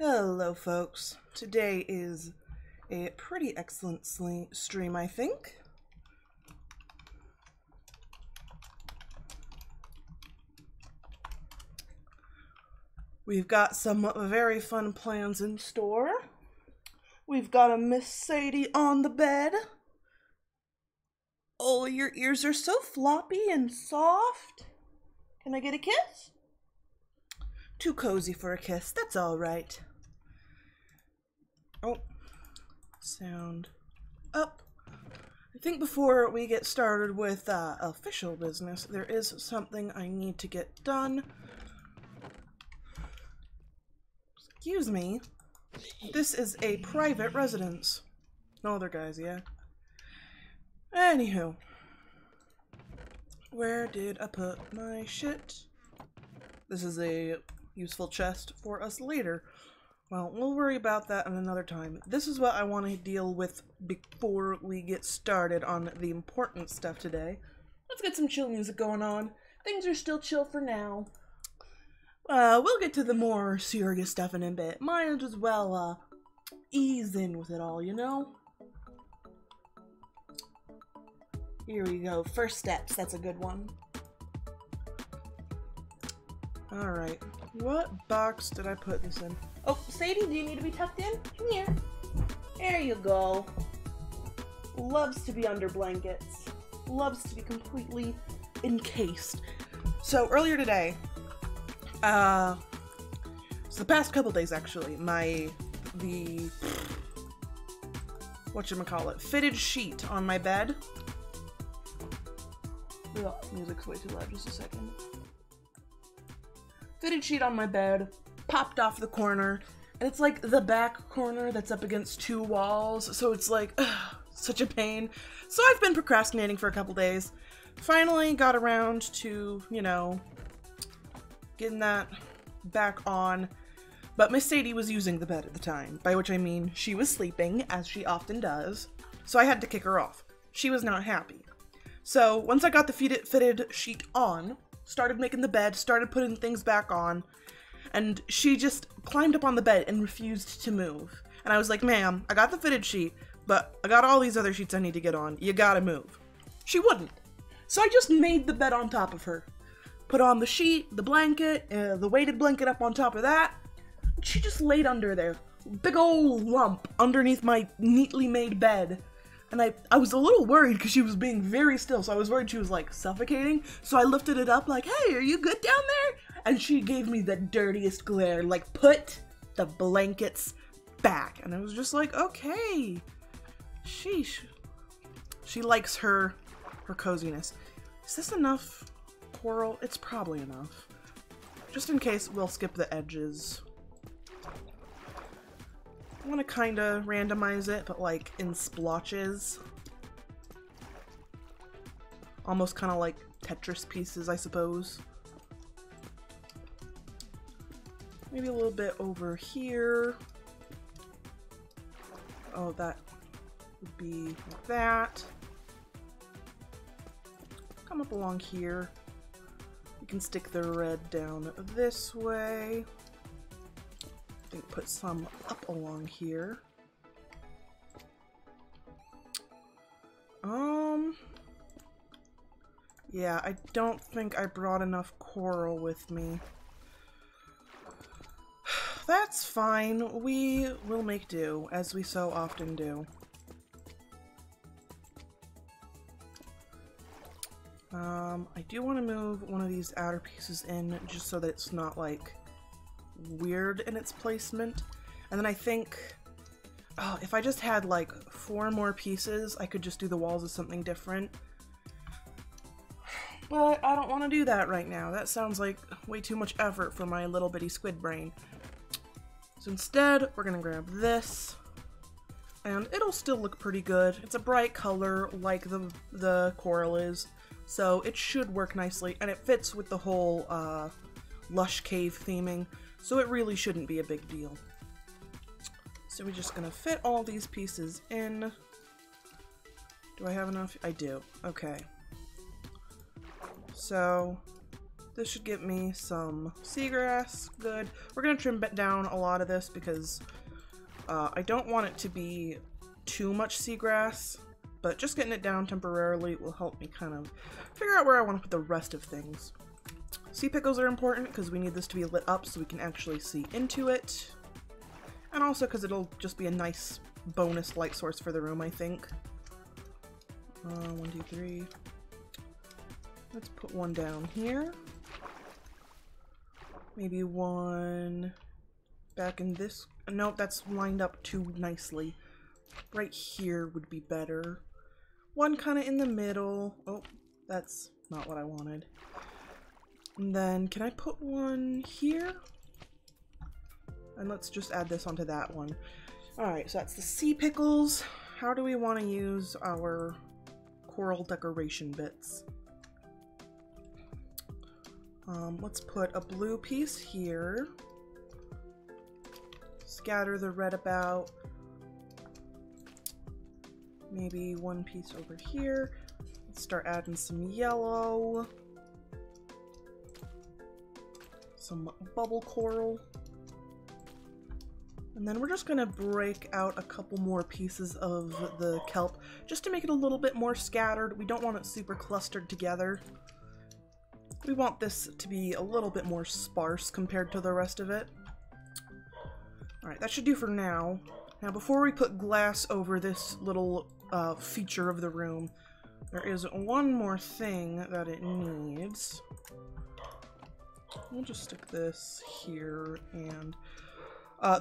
Hello folks, today is a pretty excellent stream, I think. We've got some very fun plans in store. We've got a Miss Sadie on the bed. Oh, your ears are so floppy and soft. Can I get a kiss? Too cozy for a kiss, that's all right. Oh, sound up. I think before we get started with official business, there is something I need to get done. Excuse me. This is a private residence. No other guys, yeah? Anywho. Where did I put my shit? This is a useful chest for us later. Well, we'll worry about that another time. This is what I want to deal with before we get started on the important stuff today. Let's get some chill music going on. Things are still chill for now. We'll get to the more serious stuff in a bit. Might as well, ease in with it all, you know? Here we go. First steps. That's a good one. Alright. What box did I put this in? Oh, Sadie, do you need to be tucked in? Come here. There you go. Loves to be under blankets. Loves to be completely encased. So earlier today, so the past couple days actually, whatchamacallit, fitted sheet on my bed. Ugh, music's way too loud, just a second. Fitted sheet on my bed popped off the corner, and it's like the back corner that's up against two walls, so it's like, ugh, such a pain. So I've been procrastinating for a couple days. Finally got around to, you know, getting that back on, but Miss Sadie was using the bed at the time, by which I mean she was sleeping, as she often does, so I had to kick her off. She was not happy. So once I got the fitted sheet on, started making the bed, started putting things back on, and she just climbed up on the bed and refused to move. And I was like, ma'am, I got the fitted sheet, but I got all these other sheets I need to get on. You gotta move. She wouldn't. So I just made the bed on top of her. Put on the sheet, the blanket, the weighted blanket up on top of that. She just laid under there. Big old lump underneath my neatly made bed. And I was a little worried because she was being very still, so I was worried she was, like, suffocating. So I lifted it up like, hey, are you good down there? And she gave me the dirtiest glare, like, put the blankets back. And I was just like, okay. Sheesh. She likes her coziness. Is this enough coral? It's probably enough. Just in case, we'll skip the edges. I want to kind of randomize it, but like in splotches. Almost kind of like Tetris pieces, I suppose. Maybe a little bit over here. Oh, that would be like that. Come up along here. You can stick the red down this way. I think put some up along here. Yeah, I don't think I brought enough coral with me. That's fine. We will make do, as we so often do. I do want to move one of these outer pieces in just so that it's not like weird in its placement. And then I think, oh, if I just had like 4 more pieces, I could just do the walls as something different. But I don't want to do that right now. That sounds like way too much effort for my little bitty squid brain. So instead, we're gonna grab this, and it'll still look pretty good. It's a bright color like the coral is, so it should work nicely, and it fits with the whole lush cave theming. So it really shouldn't be a big deal. So we're just gonna fit all these pieces in. Do I have enough? I do. Okay. So This should get me some seagrass. Good. We're gonna trim down a lot of this because I don't want it to be too much seagrass, but just getting it down temporarily will help me kind of figure out where I want to put the rest of things. Sea pickles are important because we need this to be lit up so we can actually see into it. And also because it'll just be a nice bonus light source for the room, I think. 1, 2, 3. Let's put one down here. Maybe one back in this. Nope, that's lined up too nicely. Right here would be better. One kind of in the middle. Oh, that's not what I wanted. And then can I put one here? And let's just add this onto that one. Alright, so that's the sea pickles. How do we want to use our coral decoration bits? Let's put a blue piece here. Scatter the red about. Maybe one piece over here. Let's start adding some yellow. Some bubble coral. And then we're just gonna break out a couple more pieces of the kelp just to make it a little bit more scattered. We don't want it super clustered together. We want this to be a little bit more sparse compared to the rest of it. Alright, that should do for now. Now before we put glass over this little feature of the room, there is one more thing that it needs. We'll just stick this here, and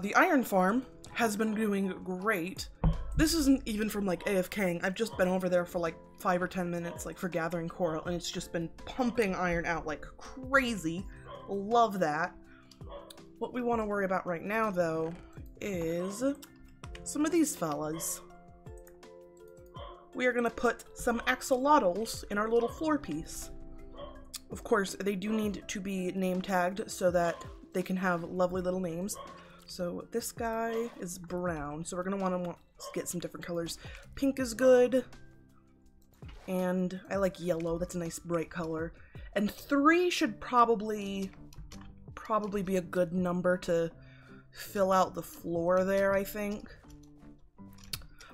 the iron farm has been doing great. This isn't even from like AFKing. I've just been over there for like 5 or 10 minutes, like for gathering coral, and it's just been pumping iron out like crazy. Love that. What we want to worry about right now, though, is some of these fellas. We are going to put some axolotls in our little floor piece. Of course, they do need to be name tagged so that they can have lovely little names. So this guy is brown, so we're going to want to get some different colors. Pink is good, and I like yellow. That's a nice bright color. And 3 should probably be a good number to fill out the floor there, I think.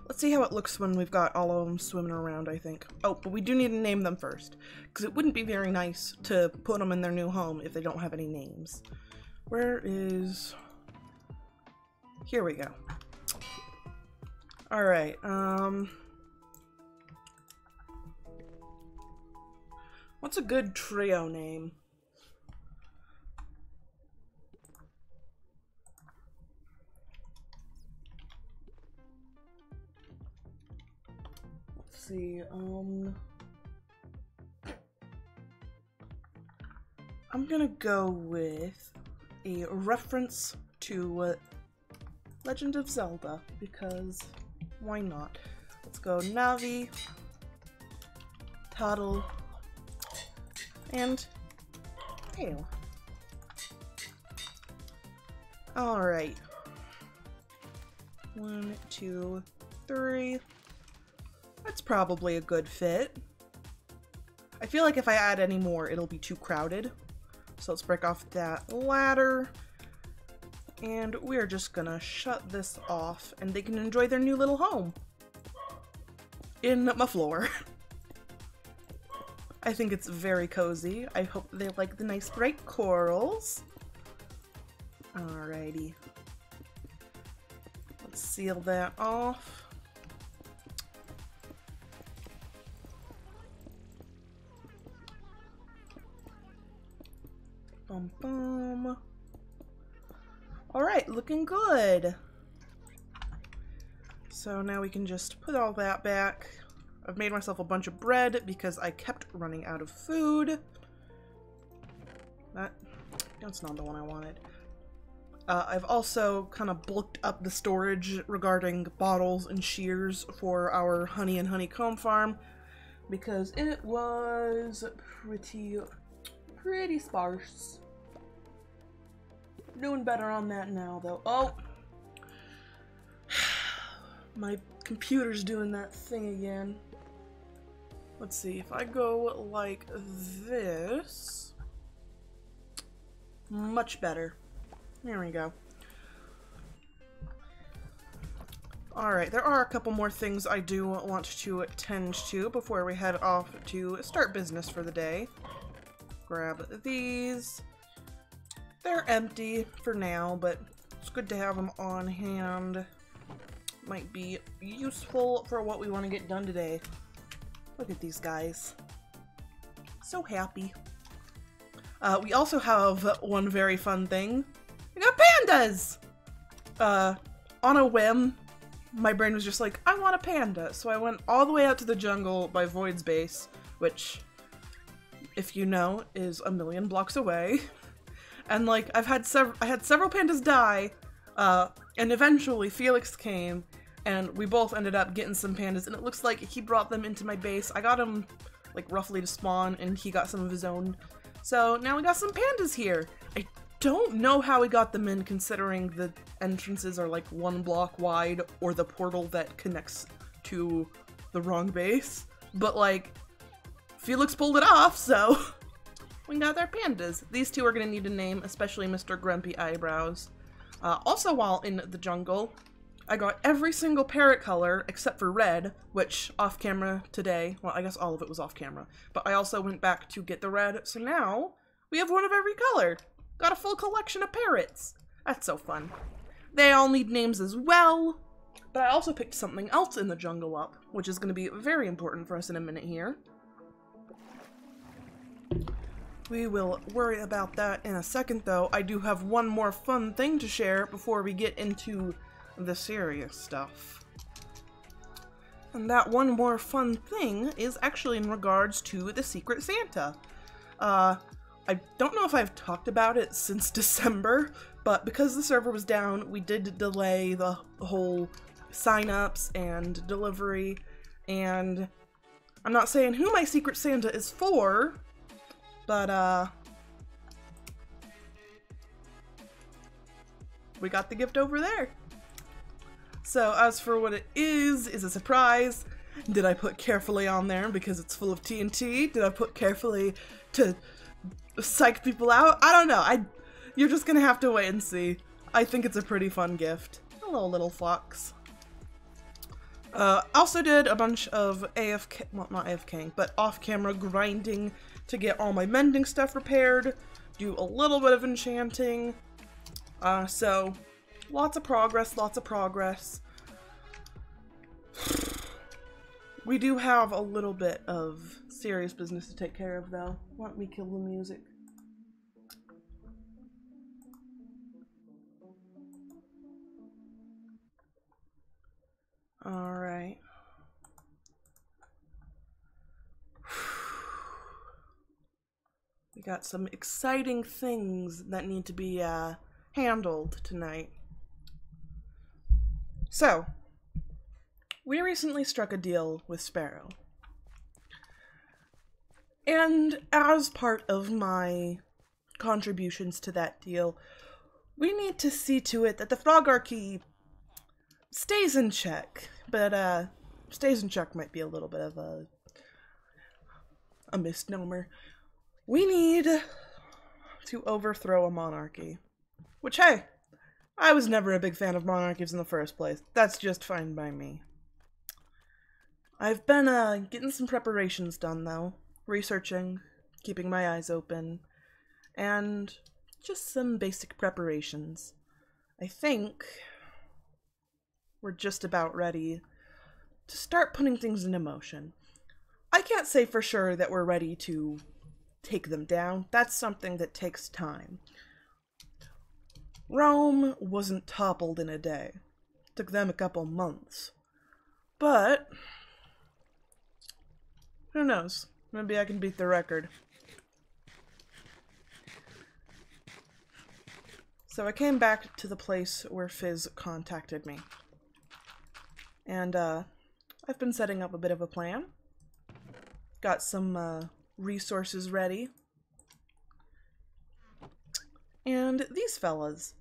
Let's see how it looks when we've got all of them swimming around, I think. Oh, but we do need to name them first, because it wouldn't be very nice to put them in their new home if they don't have any names. Where is... Here we go. Alright, what's a good trio name? Let's see, I'm gonna go with a reference to Legend of Zelda, because why not? Let's go Navi, Tuttle, and Tail. Alright. 1, 2, 3. That's probably a good fit. I feel like if I add any more, it'll be too crowded. So let's break off that ladder. And we're just gonna shut this off, and they can enjoy their new little home in my floor. I think it's very cozy. I hope they like the nice bright corals. Alrighty. Let's seal that off. Bum bum. Alright, looking good. So now we can just put all that back. I've made myself a bunch of bread because I kept running out of food. That's not the one I wanted. I've also kind of bulked up the storage regarding bottles and shears for our honey and honeycomb farm because it was pretty sparse. Doing better on that now, though. Oh! My computer's doing that thing again. Let's see, if I go like this... Much better. There we go. Alright, there are a couple more things I do want to attend to before we head off to start business for the day. Grab these. They're empty for now, but it's good to have them on hand. Might be useful for what we want to get done today. Look at these guys. So happy. We also have one very fun thing. We got pandas! On a whim, my brain was just like, I want a panda. So I went all the way out to the jungle by Void's base, which, if you know, is a million blocks away. And like, I had several pandas die, and eventually Felix came, and we both ended up getting some pandas, and it looks like he brought them into my base. I got him, like, roughly to spawn, and he got some of his own. So now we got some pandas here. I don't know how we got them in, considering the entrances are like 1 block wide, or the portal that connects to the wrong base. But like, Felix pulled it off, so we got our pandas. These two are gonna need a name, especially Mr. Grumpy Eyebrows. Also, while in the jungle, I got every single parrot color except for red, which off camera today, well, I guess all of it was off camera, but I also went back to get the red, so now we have one of every color. Got a full collection of parrots. That's so fun. They all need names as well, but I also picked something else in the jungle up, which is going to be very important for us in a minute here. We will worry about that in a second, though. I do have one more fun thing to share before we get into the serious stuff. And that one more fun thing is actually in regards to the Secret Santa. I don't know if I've talked about it since December, but because the server was down, we did delay the whole sign-ups and delivery, and I'm not saying who my Secret Santa is for, but we got the gift over there. So as for what it is a surprise. Did I put carefully on there because it's full of TNT? Did I put carefully to psych people out? I don't know. You're just gonna have to wait and see. I think it's a pretty fun gift. Hello, little fox. Also did a bunch of AFK, well, not AFK, but off-camera grinding to get all my mending stuff repaired, do a little bit of enchanting. So lots of progress, lots of progress. We do have a little bit of serious business to take care of, though. Let me kill the music. Alright. We got some exciting things that need to be handled tonight. So, we recently struck a deal with Sparrow. And as part of my contributions to that deal, we need to see to it that the Frogarchy stays in check. But, stays in check might be a little bit of a misnomer. We need to overthrow a monarchy. Which, hey, I was never a big fan of monarchies in the first place. That's just fine by me. I've been, getting some preparations done, though. Researching, keeping my eyes open, and just some basic preparations. I think we're just about ready to start putting things into motion. I can't say for sure that we're ready to take them down. That's something that takes time. Rome wasn't toppled in a day. It took them a couple months. But who knows? Maybe I can beat the record. So I came back to the place where Fizz contacted me. And I've been setting up a bit of a plan. Got some resources ready. And these fellas,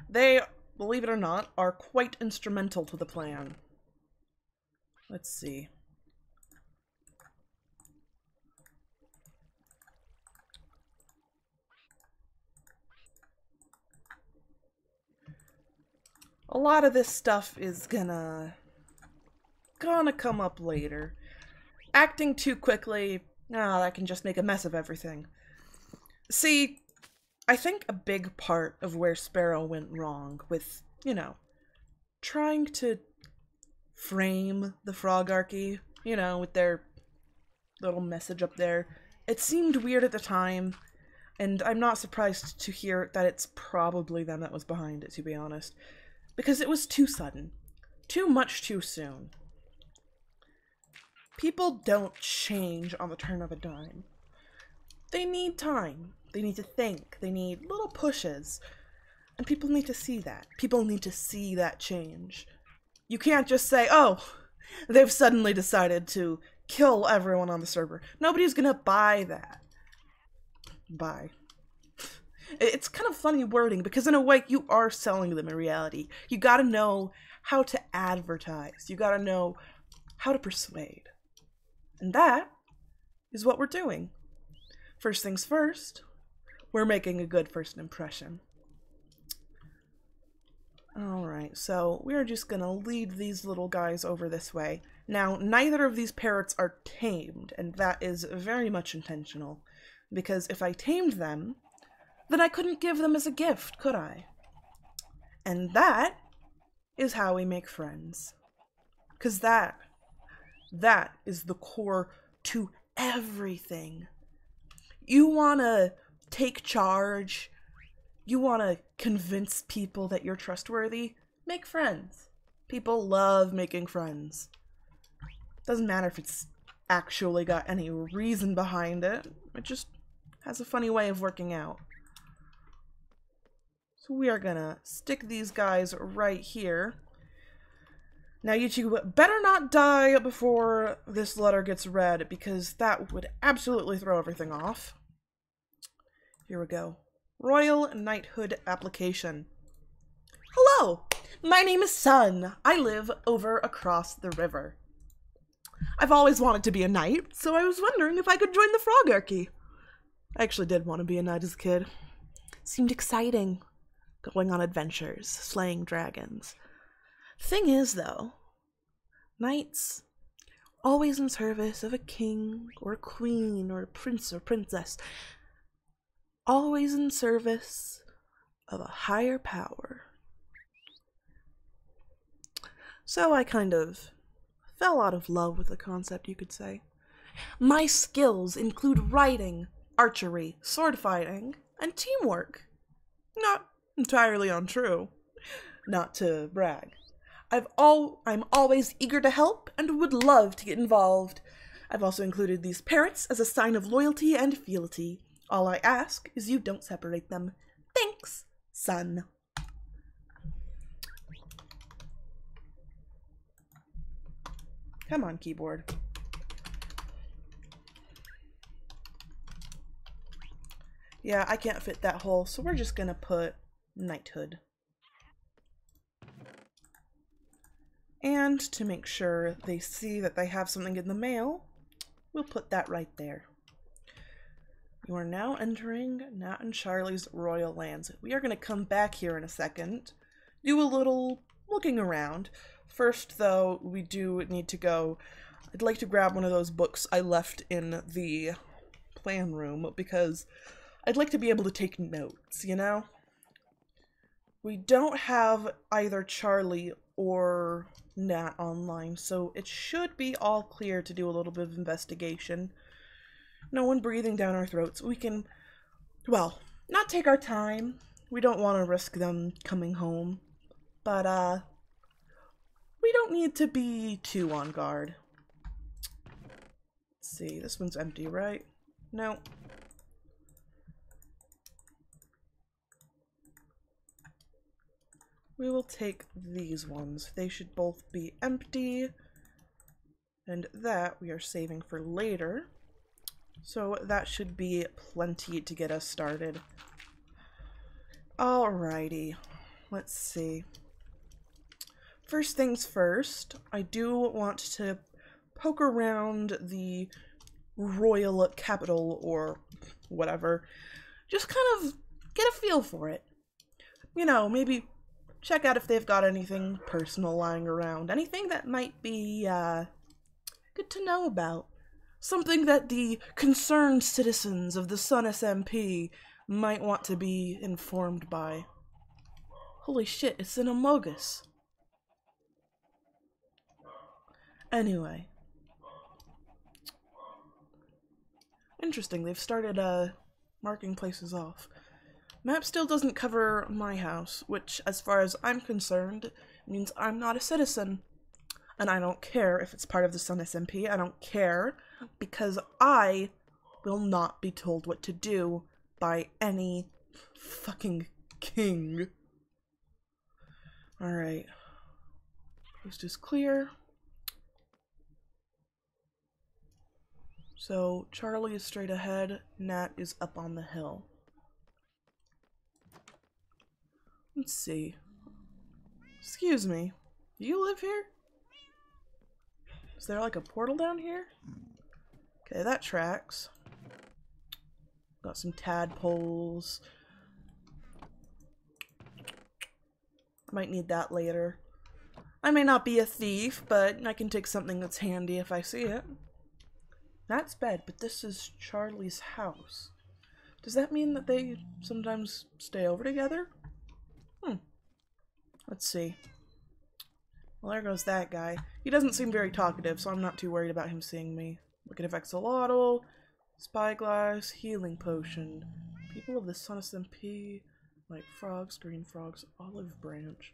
they, believe it or not, are quite instrumental to the plan. Let's see. a lot of this stuff is gonna come up later. Acting too quickly, that can just make a mess of everything. See, I think a big part of where Sparrow went wrong with, trying to frame the Frogarchy, with their little message up there. It seemed weird at the time, and I'm not surprised to hear that it's probably them that was behind it, to be honest. Because it was too sudden. Too much too soon. People don't change on the turn of a dime. They need time. They need to think. They need little pushes. And people need to see that. People need to see that change. You can't just say, oh, they've suddenly decided to kill everyone on the server. Nobody's gonna buy that. Buy. It's kind of funny wording, because in a way, you are selling them a reality. You gotta know how to advertise. You gotta know how to persuade. And that is what we're doing. First things first, we're making a good first impression. Alright, so we're just gonna lead these little guys over this way. Now, neither of these parrots are tamed, and that is very much intentional. Because if I tamed them, then I couldn't give them as a gift, could I? And that is how we make friends. Because that is the core to everything. You want to take charge, you want to convince people that you're trustworthy, make friends. People love making friends. Doesn't matter if it's actually got any reason behind it, it just has a funny way of working out. So we are gonna stick these guys right here. Now you two better not die before this letter gets read, because that would absolutely throw everything off. Here we go. Royal Knighthood application. Hello! My name is Sun. I live over across the river. I've always wanted to be a knight, so I was wondering if I could join the Frogarchy. I actually did want to be a knight as a kid. Seemed exciting. Going on adventures, slaying dragons. Thing is, though, knights, always in service of a king, or a queen, or a prince or princess, always in service of a higher power. So I kind of fell out of love with the concept, you could say. My skills include riding, archery, sword fighting, and teamwork. Not entirely untrue. Not to brag. I'm always eager to help and would love to get involved. I've also included these parrots as a sign of loyalty and fealty. All I ask is you don't separate them. Thanks, Sun. Come on, keyboard. Yeah, I can't fit that hole, so we're just gonna put knighthood. And to make sure they see that they have something in the mail, we'll put that right there. You are now entering Nat and Charlie's royal lands. We are going to come back here in a second, do a little looking around. First, though, we do need to go. I'd like to grab one of those books I left in the plan room, because I'd like to be able to take notes, you know? We don't have either Charlie or Nat online, so it should be all clear to do a little bit of investigation. No one breathing down our throats. We can, well, not take our time. We don't want to risk them coming home. But, we don't need to be too on guard. Let's see, this one's empty, right? No. We will take these ones. They should both be empty. And that we are saving for later. So that should be plenty to get us started. Alrighty. Let's see. First things first, I do want to poke around the royal capital or whatever. Just kind of get a feel for it. You know, maybe check out if they've got anything personal lying around. Anything that might be, good to know about. Something that the concerned citizens of the Sun SMP might want to be informed by. Holy shit, it's an Amogus. Anyway. Interesting, they've started, marking places off. Map still doesn't cover my house, which, as far as I'm concerned, means I'm not a citizen. And I don't care if it's part of the Sun SMP, I don't care, because I will not be told what to do by any fucking king. Alright. Coast is clear. So, Charlie is straight ahead, Nat is up on the hill. Let's see. Excuse me, do you live here? Is there like a portal down here? Okay, that tracks. Got some tadpoles. Might need that later. I may not be a thief, but I can take something that's handy if I see it. That's bad, but this is Charlie's house. Does that mean that they sometimes stay over together? Let's see. Well, there goes that guy. He doesn't seem very talkative, so I'm not too worried about him seeing me. Look at Axolotl, Spyglass, Healing Potion. People of the Sun SMP, like frogs, green frogs, olive branch.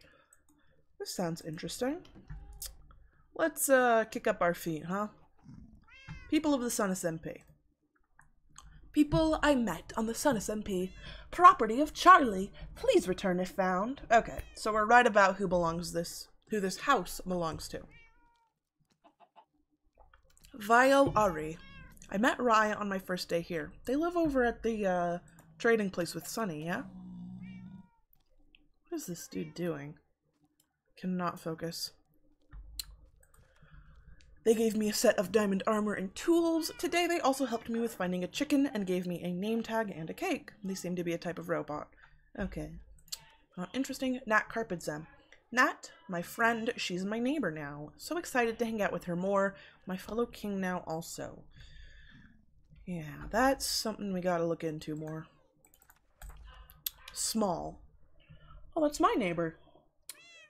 This sounds interesting. Let's kick up our feet, huh? People of the Sun SMP. People I met on the Sun SMP. Property of Charlie. Please return if found. Okay, so we're right about who this house belongs to. Vio Ari. I met Rai on my first day here. They live over at the trading place with Sunny, yeah? What is this dude doing? Cannot focus. They gave me a set of diamond armor and tools. Today they also helped me with finding a chicken and gave me a name tag and a cake. They seem to be a type of robot. Okay. Interesting. Nat Carpedzem. Nat, my friend, she's my neighbor now. So excited to hang out with her more. My fellow king now also. Yeah, that's something we gotta look into more. Small. Oh, that's my neighbor.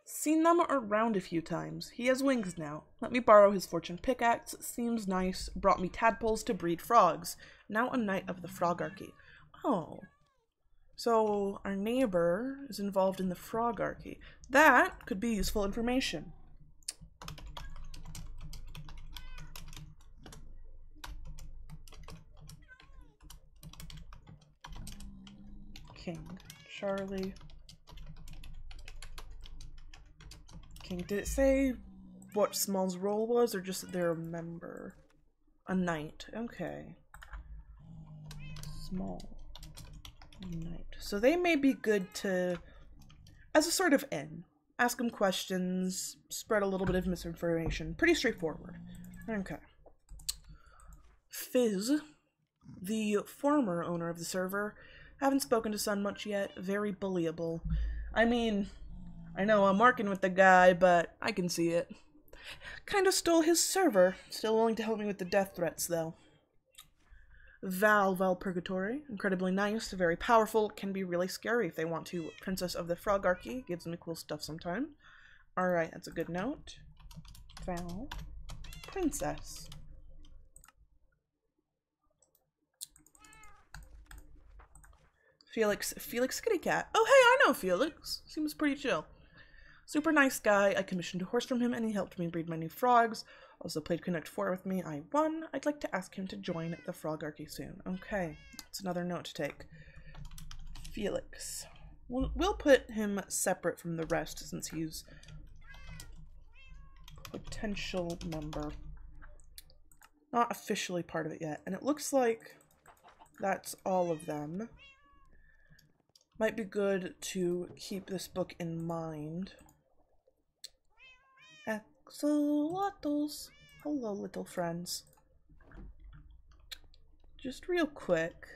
Seen them around a few times. He has wings now. Let me borrow his fortune pickaxe. Seems nice. Brought me tadpoles to breed frogs. Now a knight of the Frogarchy. Oh. So our neighbor is involved in the Frogarchy. That could be useful information. King. Charlie. King. Did it say what Small's role was, or just that they're a member? A knight. Okay. Small. Knight. So they may be good to, as a sort of in. Ask them questions, spread a little bit of misinformation. Pretty straightforward. Okay. Fizz, the former owner of the server, haven't spoken to Sun much yet. Very bullyable. I mean, I know I'm working with the guy, but I can see it. Kinda stole his server. Still willing to help me with the death threats, though. Val Purgatory. Incredibly nice, very powerful, can be really scary if they want to. Princess of the Frogarchy. Gives me cool stuff sometimes. Alright, that's a good note. Val. Princess. Felix Kitty Cat. Oh hey, I know Felix. Seems pretty chill. Super nice guy. I commissioned a horse from him and he helped me breed my new frogs. Also played Connect 4 with me. I won. I'd like to ask him to join the Frogarchy soon. Okay, that's another note to take. Felix. We'll put him separate from the rest since he's potential member. Not officially part of it yet. And it looks like that's all of them. Might be good to keep this book in mind. Axolotls. Hello, little friends. Just real quick.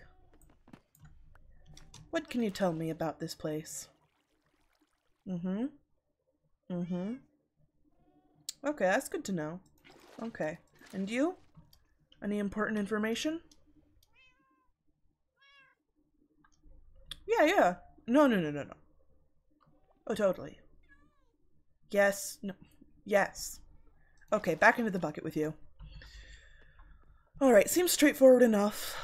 What can you tell me about this place? Mm-hmm. Mm-hmm. Okay, that's good to know. Okay. And you? Any important information? Yeah, yeah. No, no, no, no, no. Oh, totally. Yes. No. Yes. Okay, back into the bucket with you. Alright, seems straightforward enough.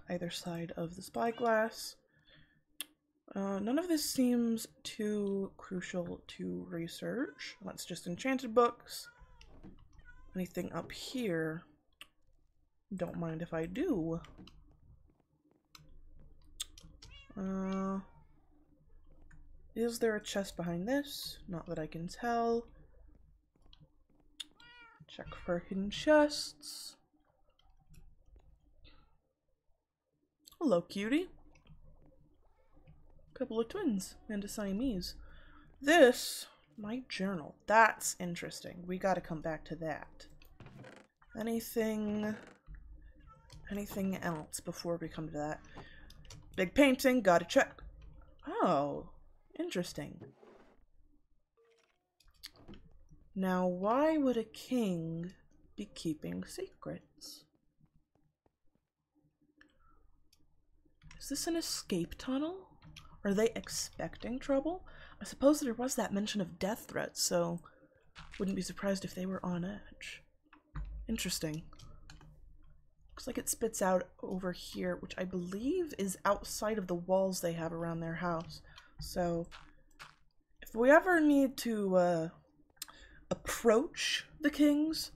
Either side of the spyglass. None of this seems too crucial to research. That's just enchanted books. Anything up here? Don't mind if I do. Is there a chest behind this? Not that I can tell. Check for hidden chests. Hello, cutie. Couple of twins and a Siamese. This, my journal. That's interesting. We gotta come back to that. Anything else before we come to that? Big painting, gotta check. Oh, interesting. Now, why would a king be keeping secrets? Is this an escape tunnel? Are they expecting trouble? I suppose there was that mention of death threats, so wouldn't be surprised if they were on edge. Interesting. Looks like it spits out over here, which I believe is outside of the walls they have around their house. So, if we ever need to approach the kings,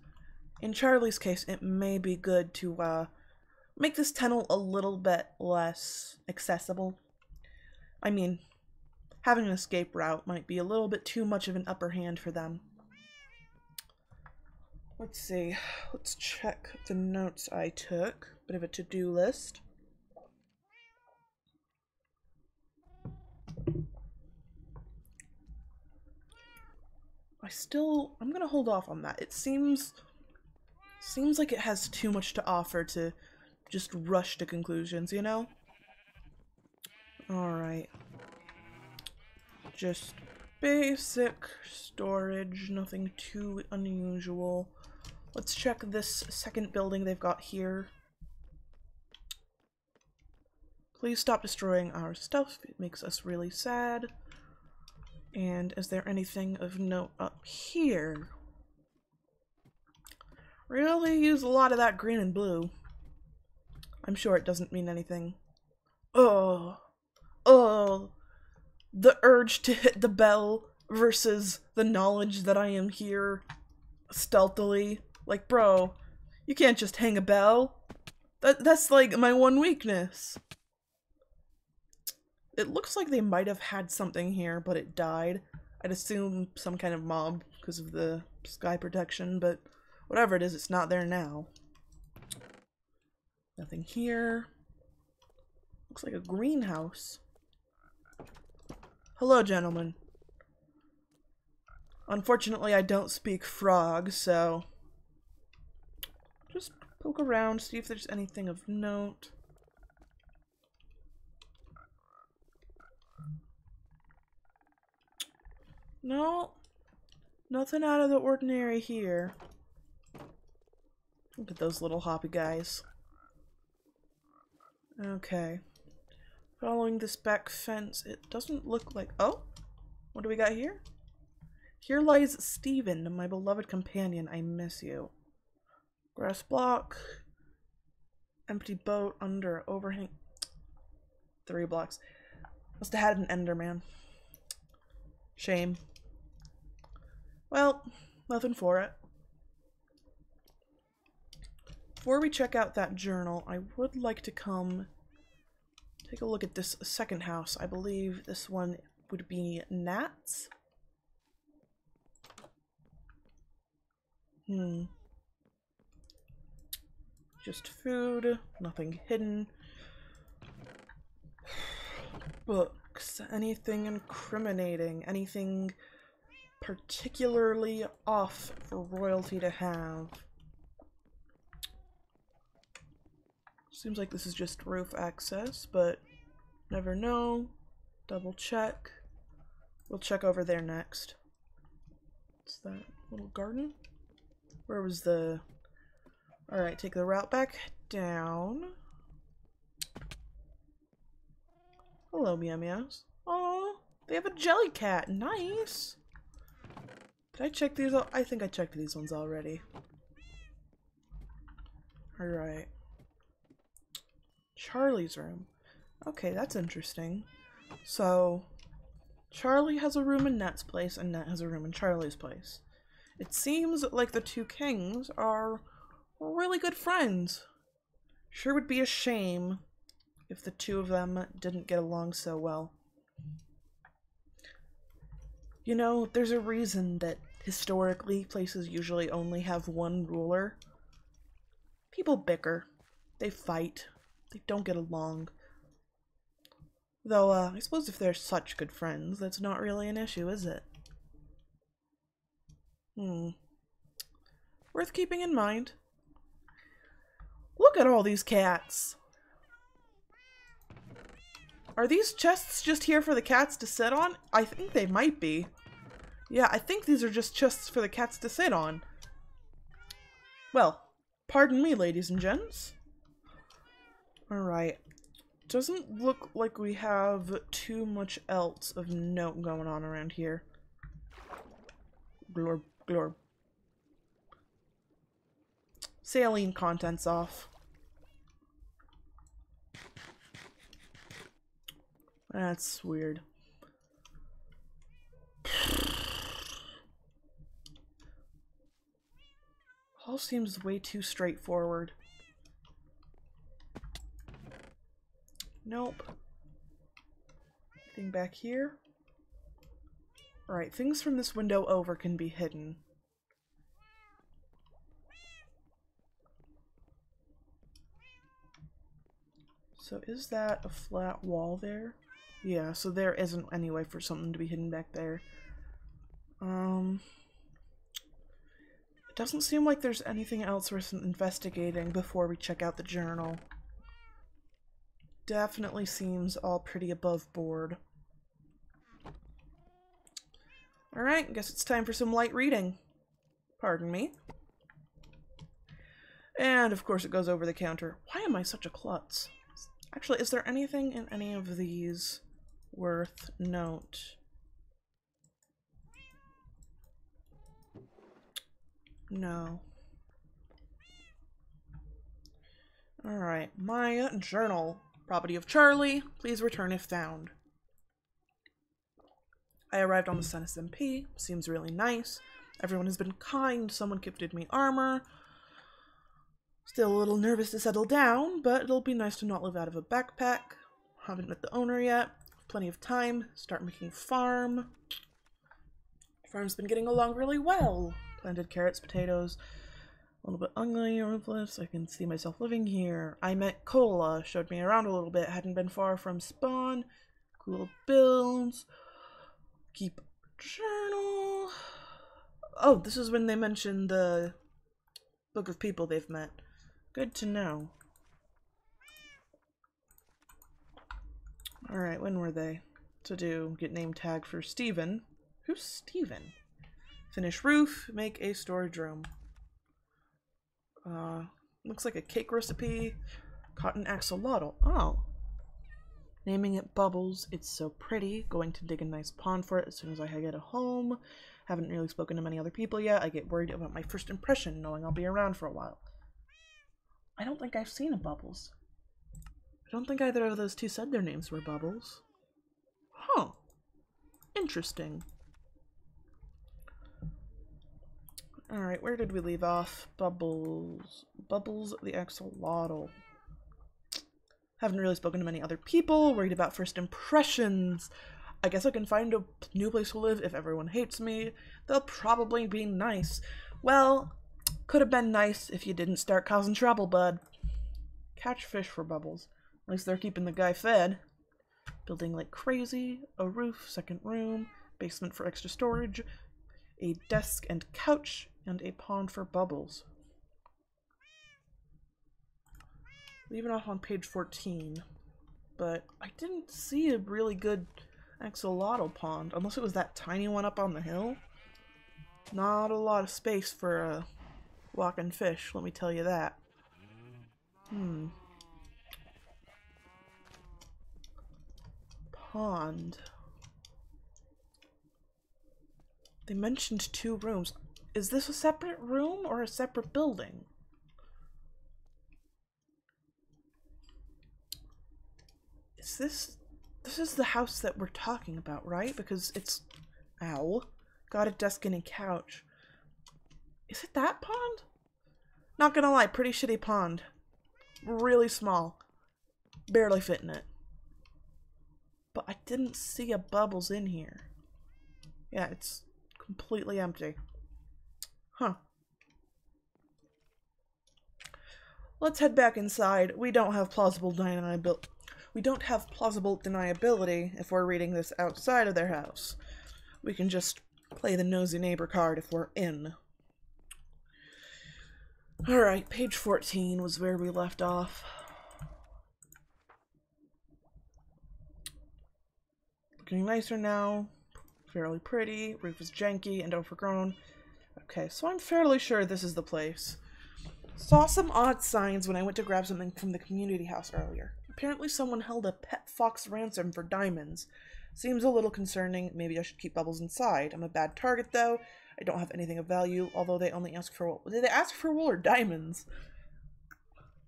in Charlie's case, it may be good to make this tunnel a little bit less accessible. I mean, having an escape route might be a little bit too much of an upper hand for them. Let's see. Let's check the notes I took. Bit of a to-do list. I'm gonna hold off on that. It seems like it has too much to offer to just rush to conclusions, you know? Alright. Just basic storage, nothing too unusual. Let's check this second building they've got here. Please stop destroying our stuff. It makes us really sad. And is there anything of note up here? Really use a lot of that green and blue. I'm sure it doesn't mean anything. Oh, the urge to hit the bell versus the knowledge that I am here stealthily. Like, bro, you can't just hang a bell. That's like my one weakness. It looks like they might have had something here, but it died. I'd assume some kind of mob because of the sky protection, but whatever it is, it's not there now. Nothing here. Looks like a greenhouse. Hello, gentlemen. Unfortunately, I don't speak frog, so just poke around, see if there's anything of note. No, nothing out of the ordinary here. Look at those little hoppy guys. Okay. Following this back fence, it doesn't look like... Oh! What do we got here? Here lies Stephen, my beloved companion. I miss you. Grass block. Empty boat under overhang. 3 blocks. Must have had an Enderman. Shame. Well, nothing for it. Before we check out that journal, I would like to come take a look at this second house. I believe this one would be Nat's. Just food, nothing hidden. Books, anything incriminating, anything particularly off for royalty to have. Seems like this is just roof access, but never know. Double check. We'll check over there next. What's that little garden? Where was the... Alright, take the route back down. Hello, Meow Meows. Oh, they have a jelly cat. Nice. Did I check these? I think I checked these ones already. Alright. Charlie's room. Okay, that's interesting. So, Charlie has a room in Net's place, and Net has a room in Charlie's place. It seems like the two kings are really good friends. Sure would be a shame if the two of them didn't get along so well. You know, there's a reason that historically places usually only have one ruler. People bicker. They fight. They don't get along. Though, I suppose if they're such good friends, that's not really an issue, is it? Worth keeping in mind. Look at all these cats! Are these chests just here for the cats to sit on? I think they might be. Yeah, I think these are just chests for the cats to sit on. Well, pardon me, ladies and gents. Alright. Doesn't look like we have too much else of note going on around here. Glorb, glorb. Saline contents off. That's weird. All seems way too straightforward. Nope. Anything back here? Alright, things from this window over can be hidden. So is that a flat wall there? Yeah, so there isn't any way for something to be hidden back there. It doesn't seem like there's anything else worth investigating before we check out the journal. Definitely seems all pretty above board. Alright, guess it's time for some light reading. Pardon me. And of course it goes over the counter. Why am I such a klutz? Actually, is there anything in any of these worth note? No. Alright, my journal. Property of Charlie. Please return if found. I arrived on the Sun SMP. Seems really nice. Everyone has been kind. Someone gifted me armor. Still a little nervous to settle down, but it'll be nice to not live out of a backpack. Haven't met the owner yet. Plenty of time. Start making farm. Farm's been getting along really well. Planted carrots, potatoes. A little bit ugly, roofless. I can see myself living here. I met Cola. Showed me around a little bit. Hadn't been far from spawn. Cool builds. Keep journal. Oh, this is when they mentioned the book of people they've met. Good to know. Alright, when were they? To do, get name tag for Steven. Who's Steven? Finish roof, make a storage room. Looks like a cake recipe. Cotton axolotl. Oh. Naming it Bubbles. It's so pretty. Going to dig a nice pond for it as soon as I get a home. Haven't really spoken to many other people yet. I get worried about my first impression, knowing I'll be around for a while. I don't think I've seen a Bubbles. I don't think either of those two said their names were Bubbles. Huh. Interesting. Alright, where did we leave off? Bubbles. Bubbles the axolotl. Haven't really spoken to many other people. Worried about first impressions. I guess I can find a new place to live if everyone hates me. They'll probably be nice. Well, could have been nice if you didn't start causing trouble, bud. Catch fish for Bubbles. At least they're keeping the guy fed. Building like crazy. A roof, second room, basement for extra storage, a desk and couch, and a pond for Bubbles. Leaving off on page 14. But I didn't see a really good Axolotl pond. Unless it was that tiny one up on the hill. Not a lot of space for a walking fish, let me tell you that. Pond. They mentioned 2 rooms. Is this a separate room or a separate building? Is this... This is the house that we're talking about, right? Because it's... Ow. Got a desk and a couch. Is it that pond? Not gonna lie, pretty shitty pond. Really small. Barely fit in it. But I didn't see a bubbles in here. Yeah, it's completely empty. Huh. Let's head back inside. We don't have plausible deniability. We don't have plausible deniability if we're reading this outside of their house. We can just play the nosy neighbor card if we're in. Alright, page 14 was where we left off. Looking nicer now. Fairly pretty. Roof is janky and overgrown. Okay, so I'm fairly sure this is the place. Saw some odd signs when I went to grab something from the community house earlier. Apparently someone held a pet fox ransom for diamonds. Seems a little concerning. Maybe I should keep Bubbles inside. I'm a bad target though. I don't have anything of value, although they only ask for wool. Did they ask for wool or diamonds?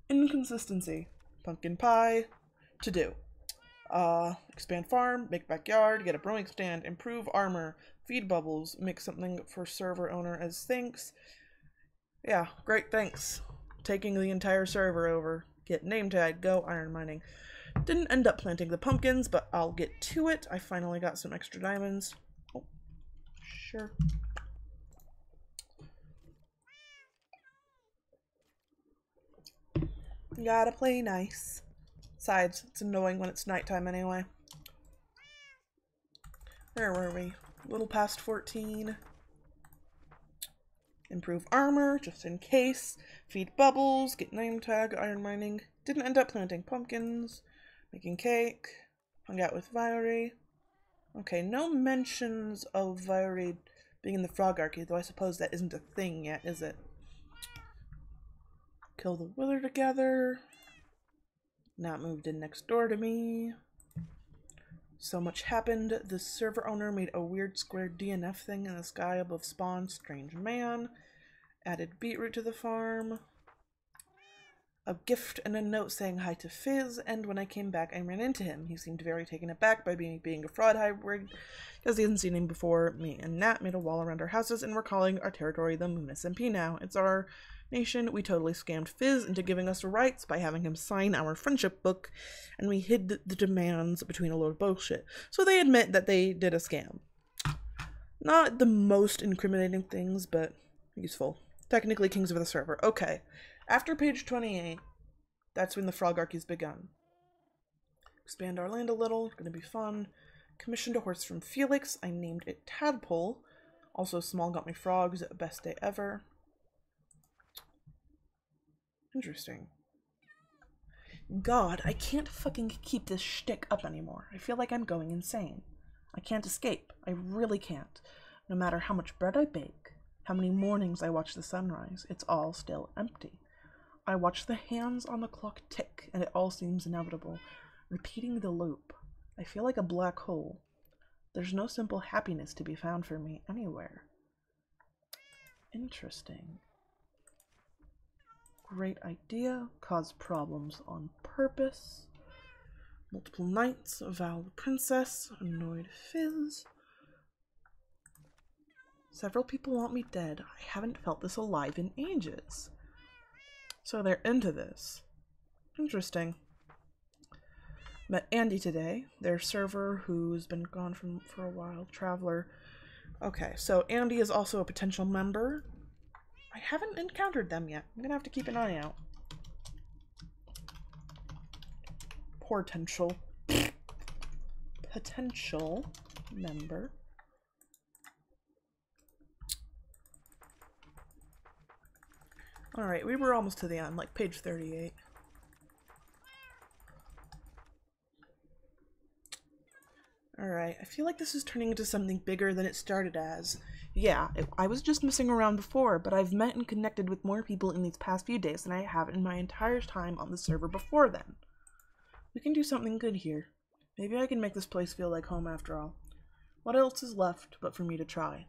Inconsistency. Pumpkin pie. To do. Expand farm, make backyard, get a brewing stand, improve armor, feed Bubbles, make something for server owner as thanks. Yeah, great, thanks. Taking the entire server over. Get name tag, go iron mining. Didn't end up planting the pumpkins, but I'll get to it. I finally got some extra diamonds. Oh, sure. Gotta play nice. Besides, it's annoying when it's nighttime anyway. Where were we? A little past 14. Improve armor, just in case. Feed Bubbles, get name tag, iron mining. Didn't end up planting pumpkins. Making cake. Hung out with Viore. Okay, no mentions of Viore being in the Frogarchy, though I suppose that isn't a thing yet, is it? Kill the wither together. Not moved in next door to me. So much happened. The server owner made a weird square DNF thing in the sky above spawn. Strange man. Added beetroot to the farm. A gift and a note saying hi to Fizz, and when I came back I ran into him. He seemed very taken aback by being a fraud hybrid, because he hadn't seen him before. Me and Nat made a wall around our houses, and we're calling our territory the Moon SMP now. It's our nation. We totally scammed Fizz into giving us rights by having him sign our friendship book, and we hid the demands between a load of bullshit. So they admit that they did a scam. Not the most incriminating things, but useful. Technically kings of the server. Okay. After page 28, that's when the Frogarchy's begun. Expand our land a little. It's gonna be fun. Commissioned a horse from Felix. I named it Tadpole. Also, Small got me frogs. Best day ever. Interesting. God, I can't fucking keep this shtick up anymore. I feel like I'm going insane. I can't escape. I really can't. No matter how much bread I bake, how many mornings I watch the sunrise, it's all still empty. I watch the hands on the clock tick, and it all seems inevitable. Repeating the loop. I feel like a black hole. There's no simple happiness to be found for me anywhere. Interesting. Great idea. Cause problems on purpose. Multiple nights. Vow the princess. Annoyed Fizz. Several people want me dead. I haven't felt this alive in ages. So they're into this. Interesting. Met Andy today, their server who's been gone for a while, Traveler. Okay, so Andy is also a potential member. I haven't encountered them yet. I'm gonna have to keep an eye out. Potential. Potential member. Alright, we were almost to the end, like page 38. Alright, I feel like this is turning into something bigger than it started as. Yeah, I was just messing around before, but I've met and connected with more people in these past few days than I have in my entire time on the server before then. We can do something good here. Maybe I can make this place feel like home after all. What else is left but for me to try?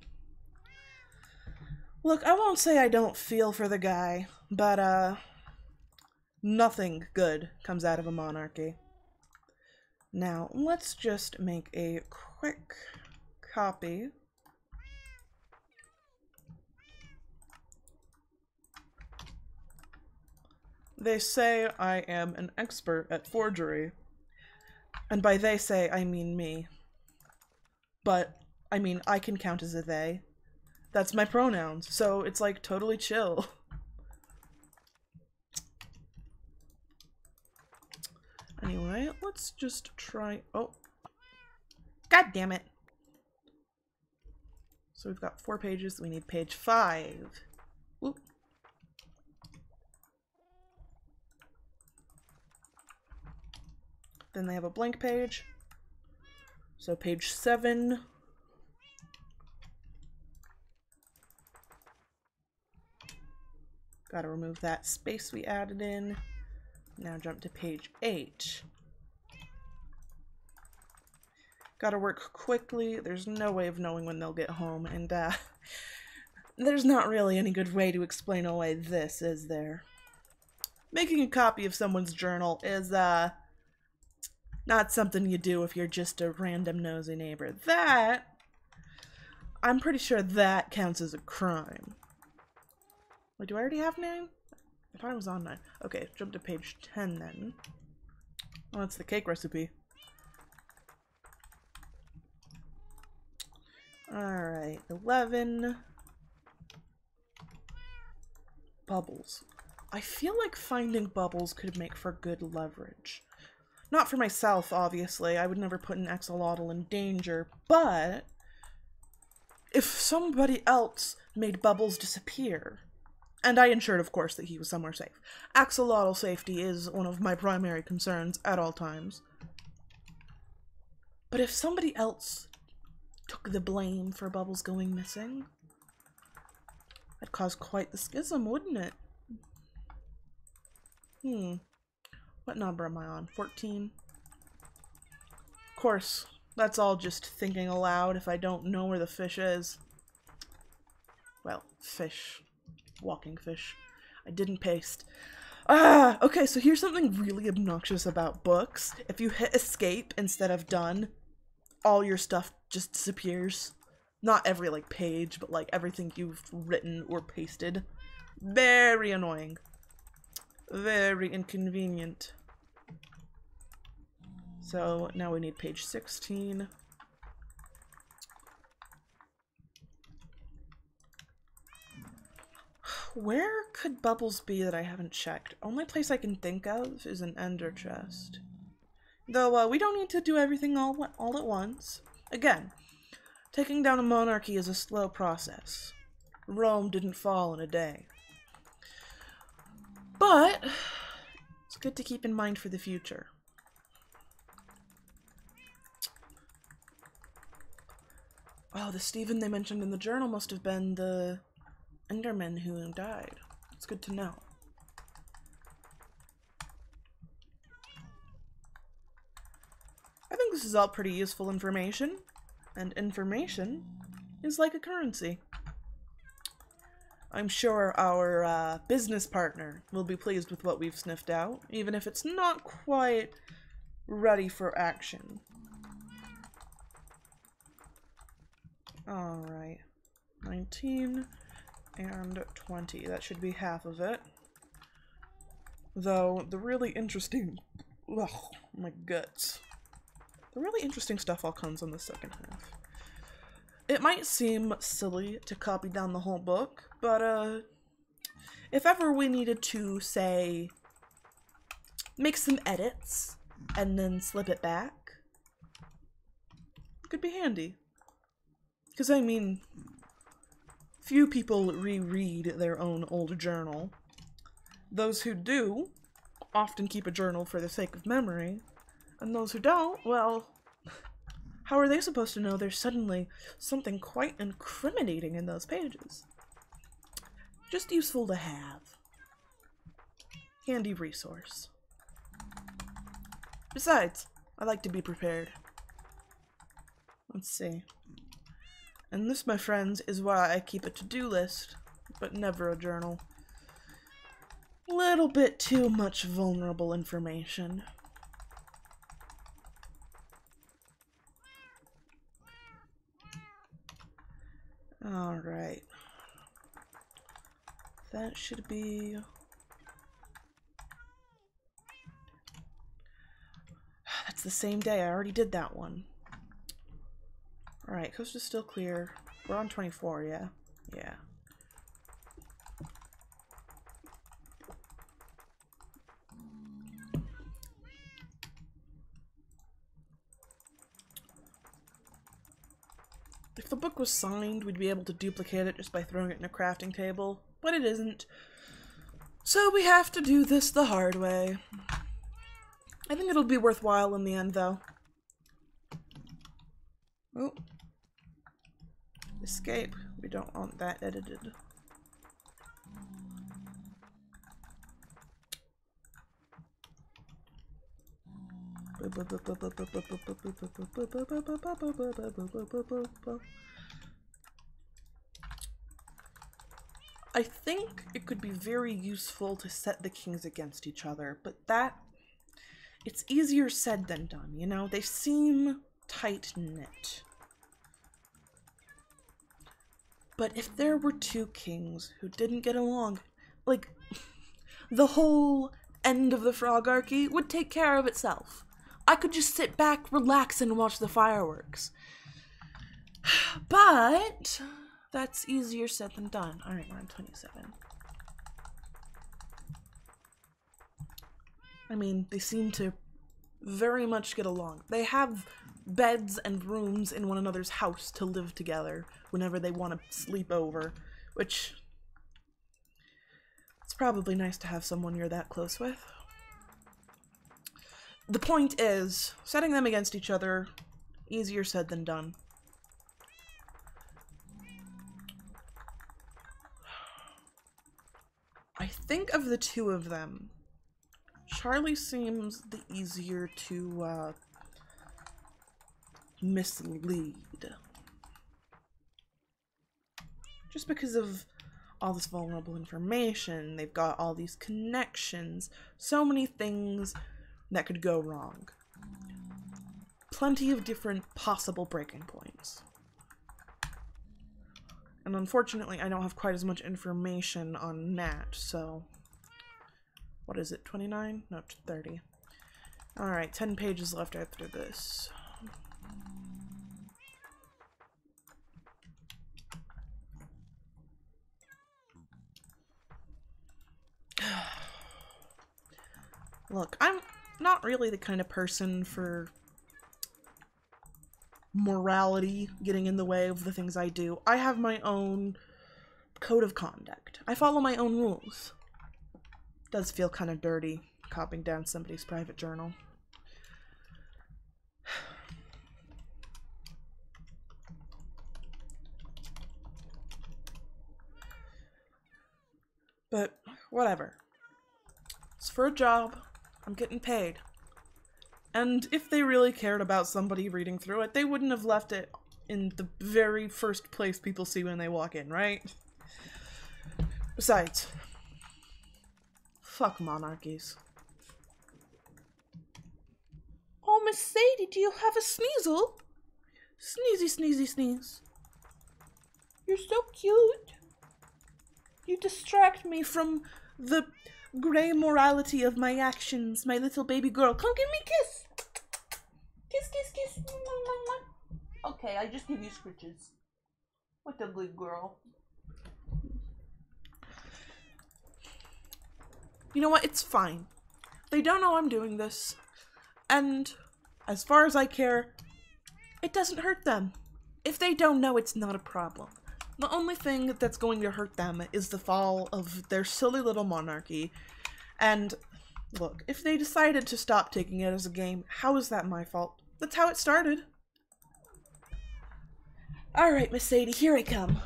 Look, I won't say I don't feel for the guy, but nothing good comes out of a monarchy. Now, let's just make a quick copy. They say I am an expert at forgery. And by they say, I mean me. But, I mean, I can count as a they. That's my pronouns, so it's like totally chill. Anyway, let's just try... Oh. God damn it. So we've got 4 pages. We need page 5. Whoop. Then they have a blank page. So page 7. Gotta remove that space we added in. Now jump to page 8. Gotta work quickly. There's no way of knowing when they'll get home, and there's not really any good way to explain away this, is there? Making a copy of someone's journal is not something you do if you're just a random nosy neighbor. That, I'm pretty sure that counts as a crime. Wait, do I already have 9? I thought I was on 9. Okay, jump to page 10 then. Oh, that's the cake recipe. Alright, 11. Bubbles. I feel like finding bubbles could make for good leverage. Not for myself, obviously. I would never put an axolotl in danger, but if somebody else made bubbles disappear, and I ensured, of course, that he was somewhere safe. Axolotl safety is one of my primary concerns at all times. But if somebody else took the blame for bubbles going missing, that'd cause quite the schism, wouldn't it? What number am I on? 14? Of course, that's all just thinking aloud if I don't know where the fish is. Well, fish. Walking fish. I didn't paste. Okay, so here's something really obnoxious about books. If you hit escape instead of done, all your stuff just disappears. Not every, like, page, but, like, everything you've written or pasted. Very annoying. Very inconvenient. So, now we need page 16. Where could bubbles be that I haven't checked? Only place I can think of is an ender chest. Though, we don't need to do everything all at once. Again, taking down a monarchy is a slow process. Rome didn't fall in a day. But it's good to keep in mind for the future. Oh, the Stephen they mentioned in the journal must have been the Enderman who died. It's good to know. I think this is all pretty useful information, and information is like a currency. I'm sure our business partner will be pleased with what we've sniffed out, even if it's not quite ready for action. Alright, 19 and 20. That should be half of it. Though, the really interesting... Ugh, my guts. The really interesting stuff all comes on the second half. It might seem silly to copy down the whole book, but if ever we needed to, say, make some edits and then slip it back, it could be handy. Because, I mean, few people reread their own old journal. Those who do often keep a journal for the sake of memory, and those who don't, well, How are they supposed to know there's suddenly something quite incriminating in those pages? Just useful to have. Handy resource. Besides, I like to be prepared. Let's see. And this, my friends, is why I keep a to-do list, but never a journal. Little bit too much vulnerable information. Alright. That should be... That's the same day. I already did that one. Alright, coast is still clear. We're on 24, yeah? Yeah. If the book was signed, we'd be able to duplicate it just by throwing it in a crafting table, but it isn't. So we have to do this the hard way. I think it'll be worthwhile in the end, though. Oh. Escape. We don't want that edited. I think it could be very useful to set the kings against each other, but it's easier said than done, you know? They seem tight-knit. But if there were two kings who didn't get along, like, the whole end of the Frogarchy would take care of itself. I could just sit back, relax, and watch the fireworks. But that's easier said than done. Alright, we're on 27. I mean, they seem to very much get along. They have beds and rooms in one another's house to live together whenever they want to sleep over, which it's probably nice to have someone you're that close with. The point is, setting them against each other, easier said than done. I think of the two of them, Charlie seems the easier to mislead. Just because of all this vulnerable information, they've got all these connections, so many things that could go wrong. Plenty of different possible breaking points. And unfortunately, I don't have quite as much information on Nat, so... What is it, 29? No, 30. Alright, 10 pages left after this. Look, I'm not really the kind of person for morality getting in the way of the things I do. I have my own code of conduct. I follow my own rules. It does feel kind of dirty copying down somebody's private journal. But whatever. It's for a job. I'm getting paid. And if they really cared about somebody reading through it, they wouldn't have left it in the very first place people see when they walk in, right? Besides, fuck monarchies. Oh, Miss Sadie, do you have a sneasel? Sneezy, sneezy, sneeze. You're so cute. You distract me from the gray morality of my actions, my little baby girl. Come give me a kiss. Kiss, kiss, kiss. Okay, I just give you scritches. What a good girl. You know what? It's fine. They don't know I'm doing this. And as far as I care, it doesn't hurt them. If they don't know, it's not a problem. The only thing that's going to hurt them is the fall of their silly little monarchy. And look, if they decided to stop taking it as a game, how is that my fault? That's how it started. Alright, Miss Sadie, here I come.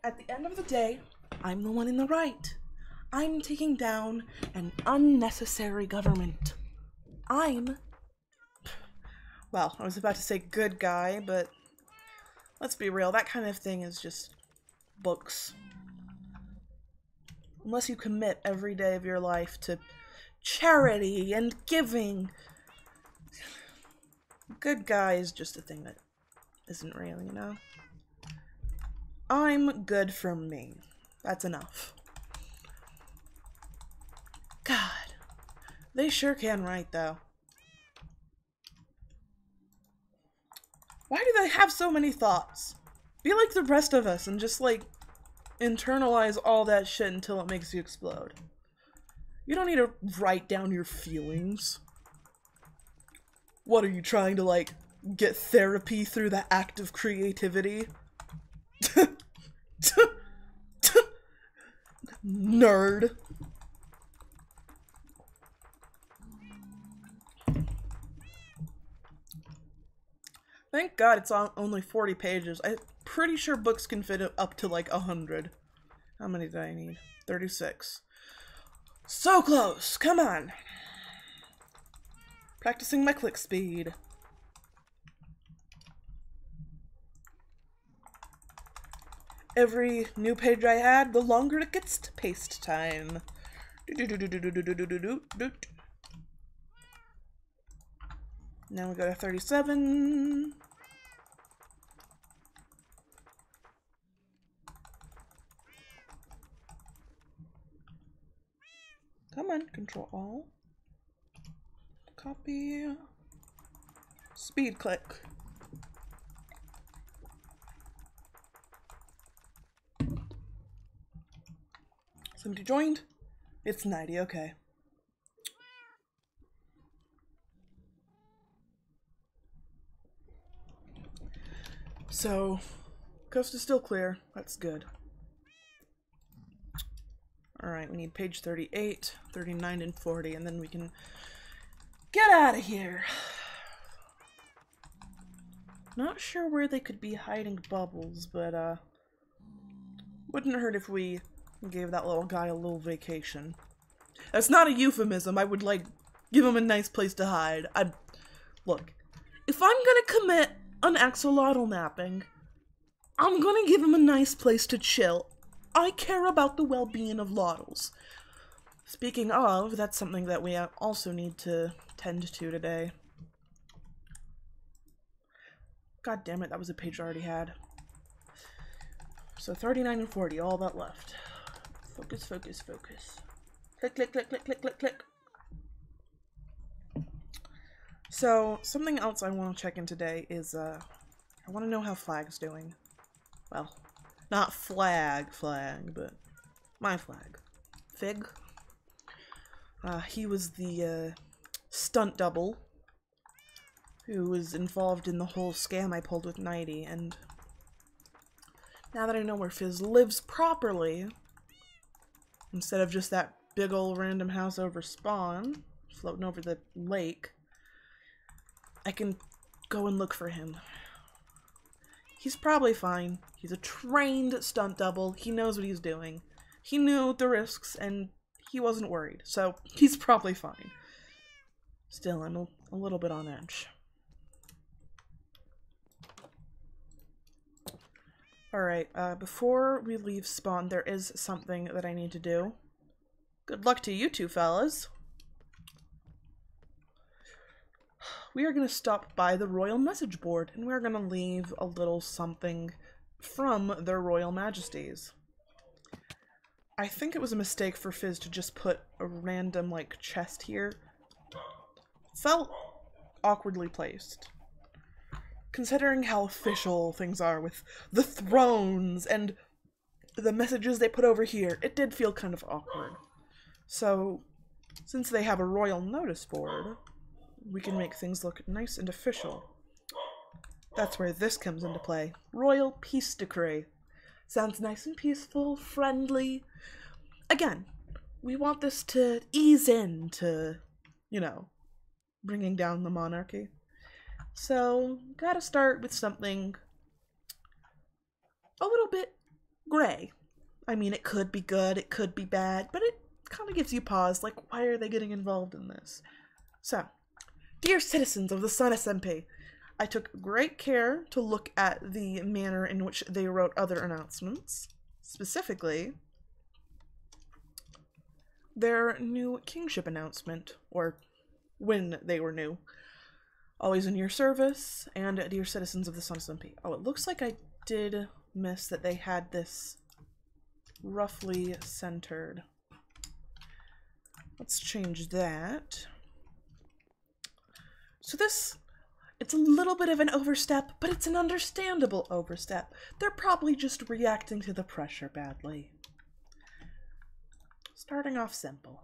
At the end of the day, I'm the one in the right. I'm taking down an unnecessary government. Well, I was about to say good guy, but let's be real, that kind of thing is just books. Unless you commit every day of your life to charity and giving, good guy is just a thing that isn't real, you know? I'm good for me. That's enough. God, they sure can write, though. Why do they have so many thoughts? Be like the rest of us and just, like, internalize all that shit until it makes you explode. You don't need to write down your feelings. What are you trying to, like, get therapy through the act of creativity? Nerd. Thank God it's only 40 pages. I'm pretty sure books can fit up to like 100. How many did I need? 36. So close! Come on! Practicing my click speed. Every new page I add, the longer it gets to paste time. Now we go to 37. Come on, Control All. Copy. Speed click. Somebody joined? It's 90, okay. So, coast is still clear. That's good. Alright, we need page 38, 39, and 40, and then we can get out of here. Not sure where they could be hiding bubbles, but, wouldn't hurt if we gave that little guy a little vacation. That's not a euphemism. I would, like, give him a nice place to hide. Look, if I'm gonna commit an axolotl napping, I'm gonna give him a nice place to chill. I care about the well-being of lotls. Speaking of, that's something that we also need to tend to today. God damn it, that was a page I already had. So 39 and 40, all that left. Focus, focus, focus. Click, click, click, click, click, click, click. So, something else I want to check in today is, I want to know how Flag's doing. Well, not flag, but my flag. Fig. He was the, stunt double who was involved in the whole scam I pulled with Nighty, and now that I know where Fizz lives properly, instead of just that big ol' random house over Spawn, floating over the lake, I can go and look for him. He's probably fine. He's a trained stunt double. He knows what he's doing. He knew the risks, and he wasn't worried, so he's probably fine. Still, I'm a little bit on edge. Alright, before we leave Spawn, there is something that I need to do. Good luck to you two fellas. We are going to stop by the Royal Message Board, and we're going to leave a little something from their Royal Majesties. I think it was a mistake for Fizz to just put a random, like, chest here. Felt awkwardly placed. Considering how official things are with the thrones and the messages they put over here, it did feel kind of awkward. So, since they have a royal notice board, we can make things look nice and official. That's where this comes into play. Royal Peace Decree. Sounds nice and peaceful, friendly. Again, we want this to ease into, you know, bringing down the monarchy. So, gotta start with something a little bit gray. I mean, it could be good, it could be bad, but it kind of gives you pause, like, why are they getting involved in this? So, dear citizens of the Sun SMP, I took great care to look at the manner in which they wrote other announcements, specifically their new kingship announcement, or when they were new. Always in your service, and dear citizens of the Sun SMP. Oh, it looks like I did miss that they had this roughly centered. Let's change that. So this, it's a little bit of an overstep, but it's an understandable overstep. They're probably just reacting to the pressure badly. Starting off simple.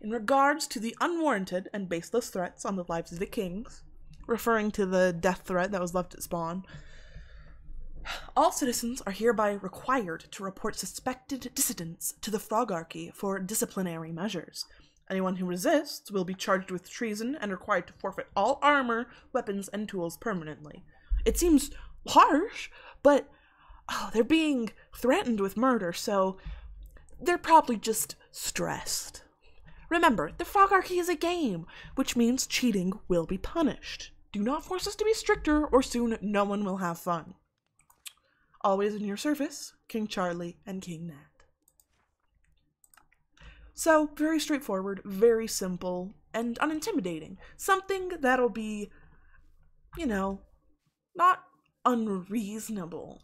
In regards to the unwarranted and baseless threats on the lives of the kings, referring to the death threat that was left at spawn, all citizens are hereby required to report suspected dissidents to the Frogarchy for disciplinary measures. Anyone who resists will be charged with treason and required to forfeit all armor, weapons, and tools permanently. It seems harsh, but they're being threatened with murder, so they're probably just stressed. Remember, the Frogarchy is a game, which means cheating will be punished. Do not force us to be stricter, or soon no one will have fun. Always in your service, King Charlie and King Nat. So, very straightforward, very simple, and unintimidating. Something that'll be, you know, not unreasonable.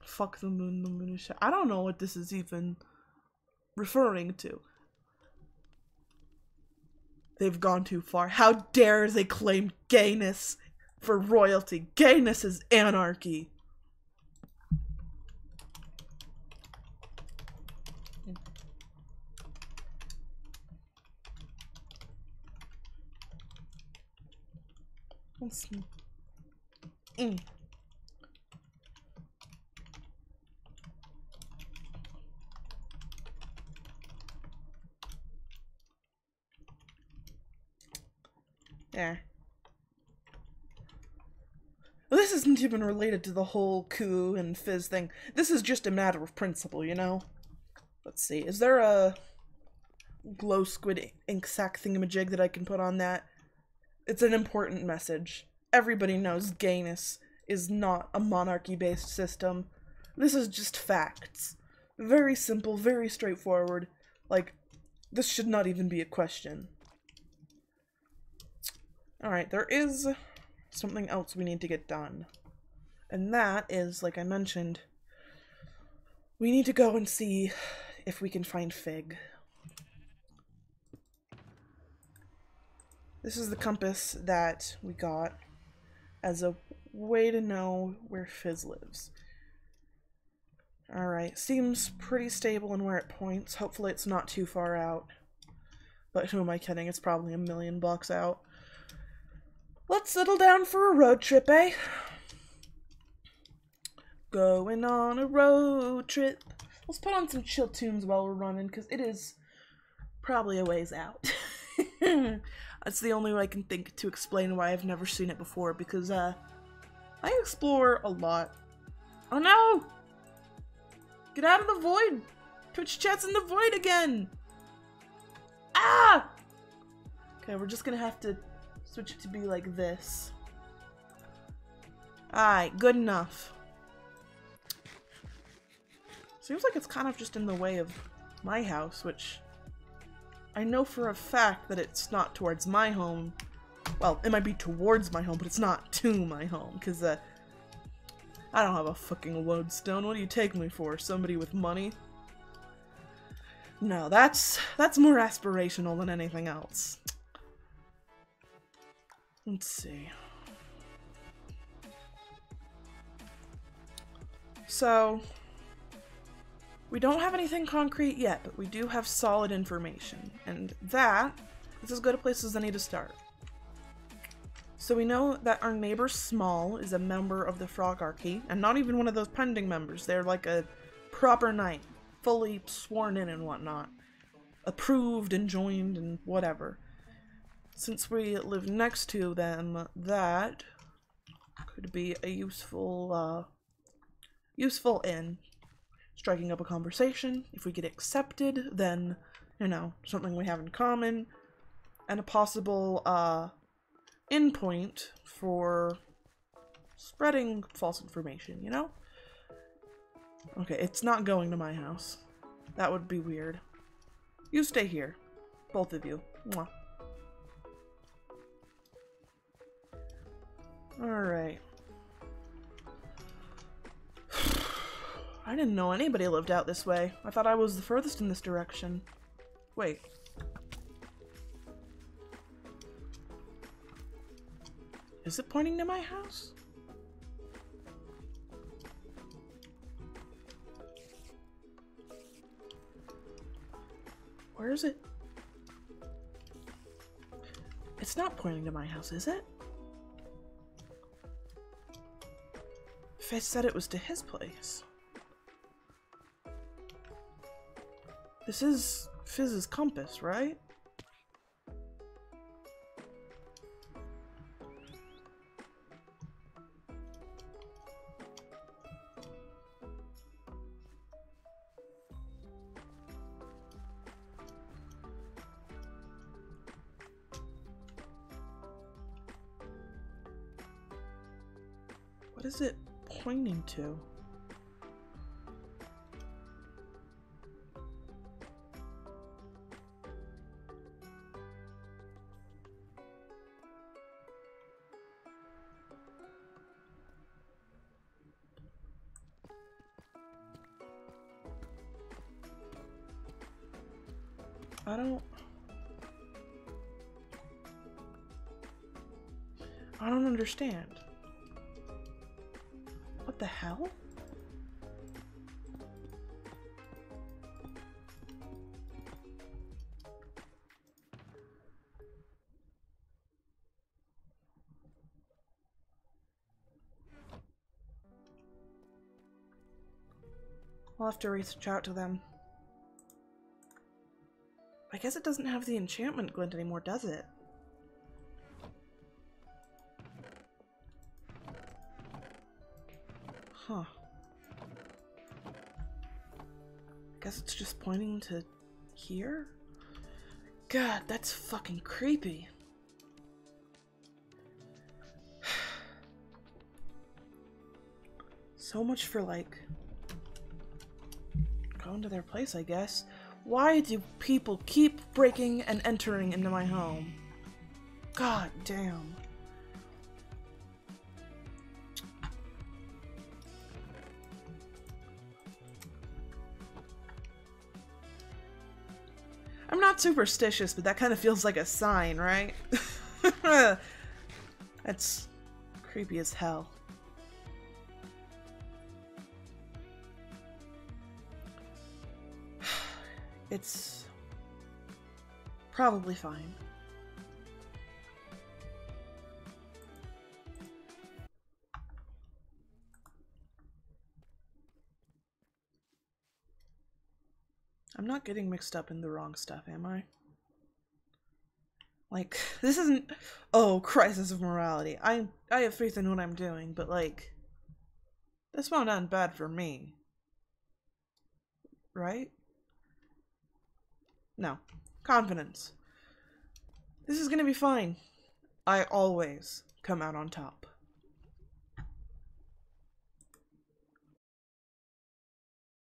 Fuck the moon is I don't know what this is even referring to. They've gone too far. How dare they claim gayness for royalty? Gayness is anarchy. Yeah. Well, this isn't even related to the whole coup and fizz thing. This is just a matter of principle, you know? Let's see. Is there a glow squid ink sac thingamajig that I can put on that? It's an important message. Everybody knows gayness is not a monarchy-based system. This is just facts. Very simple, very straightforward. Like, this should not even be a question. Alright, there is something else we need to get done. And that is, like I mentioned, we need to go and see if we can find Fig. This is the compass that we got as a way to know where Fizz lives. Alright, seems pretty stable in where it points. Hopefully it's not too far out. But who am I kidding? It's probably $1,000,000 out. Let's settle down for a road trip, eh? Going on a road trip. Let's put on some chill tunes while we're running, because it is probably a ways out. That's the only way I can think to explain why I've never seen it before, because, I explore a lot. Oh no! Get out of the void! Twitch chat's in the void again! Ah! Okay, we're just gonna have to switch it to be like this. Alright, good enough. Seems like it's kind of just in the way of my house, which I know for a fact that it's not towards my home. Well, it might be towards my home, but it's not to my home, because, I don't have a fucking lodestone. What do you take me for? Somebody with money? No, that's more aspirational than anything else. Let's see. So, we don't have anything concrete yet, but we do have solid information, and this is as good a place as any to start. So we know that our neighbor Small is a member of the Frogarchy, and not even one of those pending members. They're like a proper knight. fully sworn in and whatnot. Approved and joined and whatever. Since we live next to them, that could be a useful in striking up a conversation. If we get accepted, then, you know, something we have in common, and a possible endpoint for spreading false information, you know? Okay, it's not going to my house. That would be weird. You stay here. Both of you. Mwah. Alright. I didn't know anybody lived out this way. I thought I was the furthest in this direction. Wait. Is it pointing to my house? Where is it? It's not pointing to my house, is it? Fizz said it was to his place. This is Fizz's compass, right? What is it pointing to? I don't understand. What the hell? I'll have to reach out to them. I guess it doesn't have the enchantment glint anymore, does it? Huh. Guess it's just pointing to here? God, that's fucking creepy. So much for, like, going to their place, I guess. Why do people keep breaking and entering into my home? God damn. I'm not superstitious, but that kind of feels like a sign, right? That's creepy as hell. It's probably fine. I'm not getting mixed up in the wrong stuff, am I? Like, this isn't, oh, crisis of morality. I have faith in what I'm doing, but like, this won't end bad for me. Right? No. Confidence. This is gonna be fine. I always come out on top.